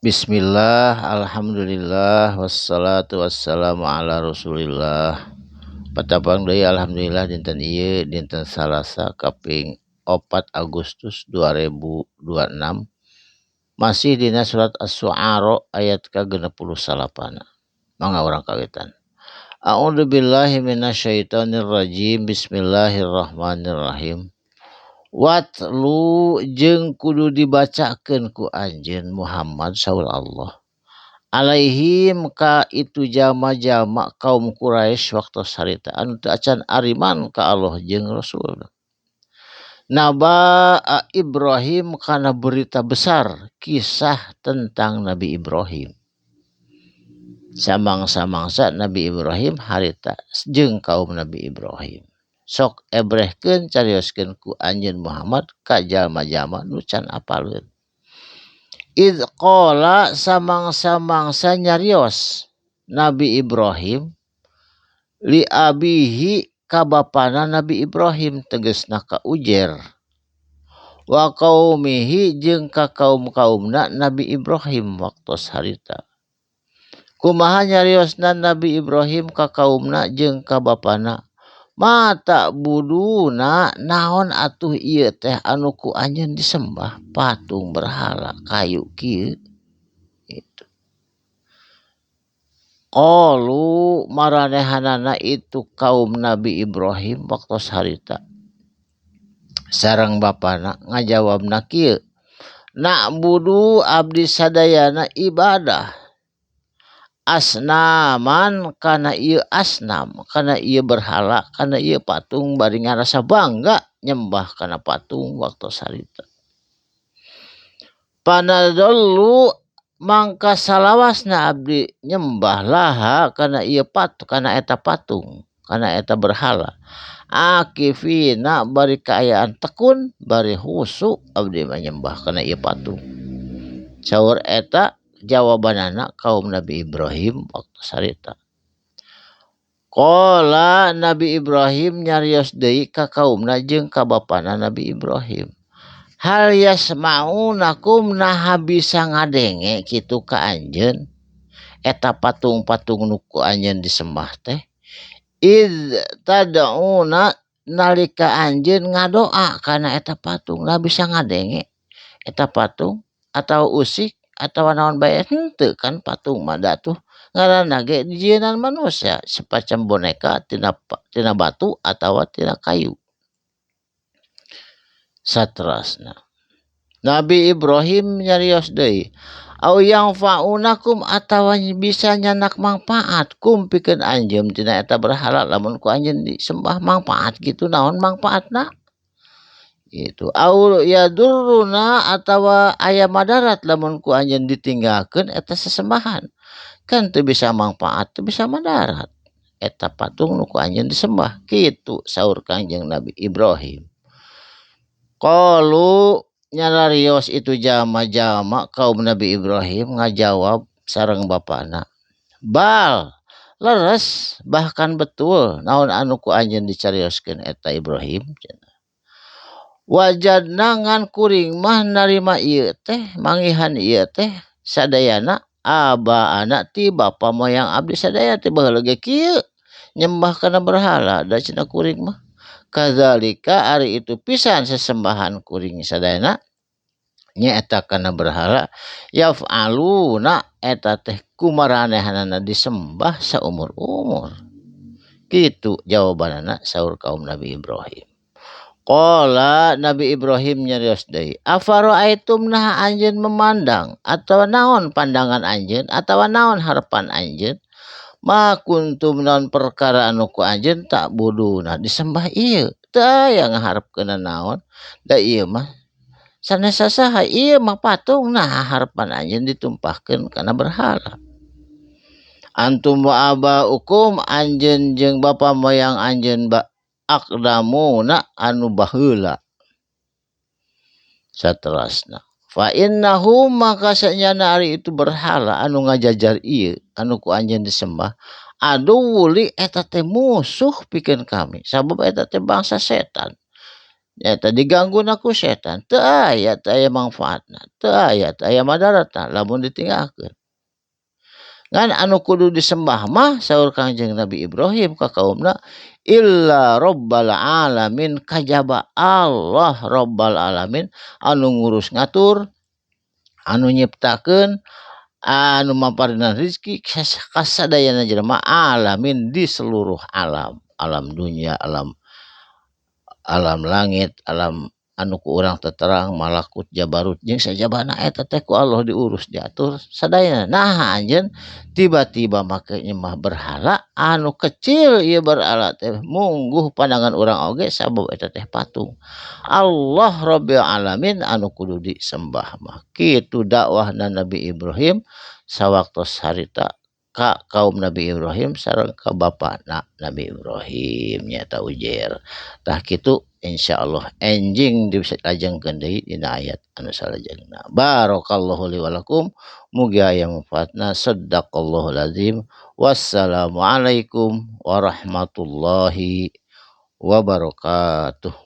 Bismillah, alhamdulillah, wassalatu wassalamu ala rasulillah. Patapang deui alhamdulillah dinten ieu dinten Salasa kaping 4 Agustus 2026. Masih dina surat Asy-Syu'ara ayat ke-68. Mangga urang kawitan. A'udzu billahi minasyaitonir rajim. Bismillahirrahmanirrahim. Watlu jeung kudu dibacakeun ku anjeun Muhammad saur Allah. Alaihim ka itu jama-jama kaum Quraisy waktu sarita anu teu acan ariman ka Allah jeung Rasul. Naba Ibrahim kana berita besar kisah tentang Nabi Ibrahim. Samangsa-mangsa Nabi Ibrahim harita jeung kaum Nabi Ibrahim. Sok ebrehkeun carioskeun ku anjeun Muhammad ka jalma-jalma nu can apaleun. Id qala samangsa-mangsa nyarios Nabi Ibrahim li abihi ka bapana Nabi Ibrahim tegasna ka ujer. Wa qaumihi jeung ka kaum-kaumna Nabi Ibrahim waktu harita. Kumaha nyariosna Nabi Ibrahim ka kaumna jeung ka bapana? Mata buduna naon atuh ieu teh anu ku anjeun disembah patung berhala kayu kieu itu. Qalu maranehanana itu kaum Nabi Ibrahim waktu harita sareng bapana ngajawabna kieu. Na'budu abdi sadayana ibadah asnaman kana ieu asnam kana ieu berhala kana ieu patung bari ngarasa bangga nyembah kana patung waktu sarita. Panadallu mangka salawasna abdi nyembah laha kana ieu patung kana eta patung kana eta berhala. Akifina bari kaayaan tekun bari husu abdi menyembah kana ieu patung. Saur eta jawabanana kaum Nabi Ibrahim waktu sarita. Qala Nabi Ibrahim nyarios deui ka kaumna jeung ka bapana Nabi Ibrahim. Hal yasma'unakum naha bisa ngadenge kitu ka anjeun eta patung-patung nu ku anjeun disembah teh. Id tad'una nalika anjeun ngadoa kana eta patung nah bisa ngadenge eta patung atau usik atau naon bae henteu kan patung mah da tuh ngaranna ge dijieunnan manusia semacam boneka tina batu atawa tina kayu. Saterasna Nabi Ibrahim nyarios deui au yang faunakum atawa bisa nyanak manfaat kum pikeun anjeun tina eta berhala lamun ku anjeun disembah manfaat gitu naon manfaatna itu au yadurruna atawa aya madarat lamun ku anjeun ditinggalkeun eta sesembahan kan teu bisa manfaat teu bisa madarat eta patung nu ku anjeun disembah kitu saur Kangjeng Nabi Ibrahim. Qalu nyararios itu jama-jama kaum Nabi Ibrahim ngajawab sareng bapana. Bal leres bahkan betul naon anu ku anjeun dicarioskeun eta Ibrahim. Wajadna ngan kuring mah narima ieu teh mangihan ieu teh sadayana aba anak ti bapa moyang abdi sadaya teh baheula ge kieu nyembah kana berhala da cenah kuring mah. Kadzalika ari itu pisan sesembahan kuring sadayana nyaeta kana berhala yaf'aluna eta teh kumaranehanana disembah saumur-umur. Kitu jawabanana saur kaum Nabi Ibrahim. Qala Nabi Ibrahim nyarios deui afara'aitum nah anjeun memandang atawa naon pandangan anjeun atawa naon harapan anjeun ma kuntum naon perkara anu ku anjeun tak buduna disembah ieu teu aya ngaharepkeun naon da ieu mah sanesa saha ieu mah patung nah harapan anjeun ditumpahkeun kana berhala. Antum wa abaukum anjeun jeung bapa moyang anjeun aqdamuna anu baheula. Saterasna fa innahum maka sanyana ari itu berhala anu ngajajar ieu anu ku anjeun disembah adu wuli eta teh musuh pikeun kami sabab eta teh bangsa setan Nyata digangguna ku setan teu aya manfaatna, teu aya madaratna lamun ditinggalkeun. Ngan anu kudu disembah mah saur Kangjeng Nabi Ibrahim ka kaumna, illa rabbal alamin, kajaba Allah rabbal alamin anu ngurus ngatur, anu nyiptakeun, anu maparinna rezeki ka sadayana jelema alamin di seluruh alam, alam dunia, alam alam langit, alam anu ku urang teu terang, malakut, jabarut jeung sajabana eta teh ku Allah diurus diatur sadayana. Naha anjeun tiba-tiba make nyembah berhala anu kecil ieu berhala teh mungguh pandangan urang oge sabab eta teh patung. Allah Rabbil Alamin anu kudu disembah mah. Kitu dakwahna Nabi Ibrahim sawaktos harita ka kaum Nabi Ibrahim sareng ka bapana Nabi Ibrahim nyaeta ujer. Tah kitu insyaallah enjing dilajengkeun deui dina ayat anu salajengna. Barakallahu li wa lakum, mugi aya manfaatna. Shadaqallahul azim. Wassalamualaikum warahmatullahi wabarakatuh.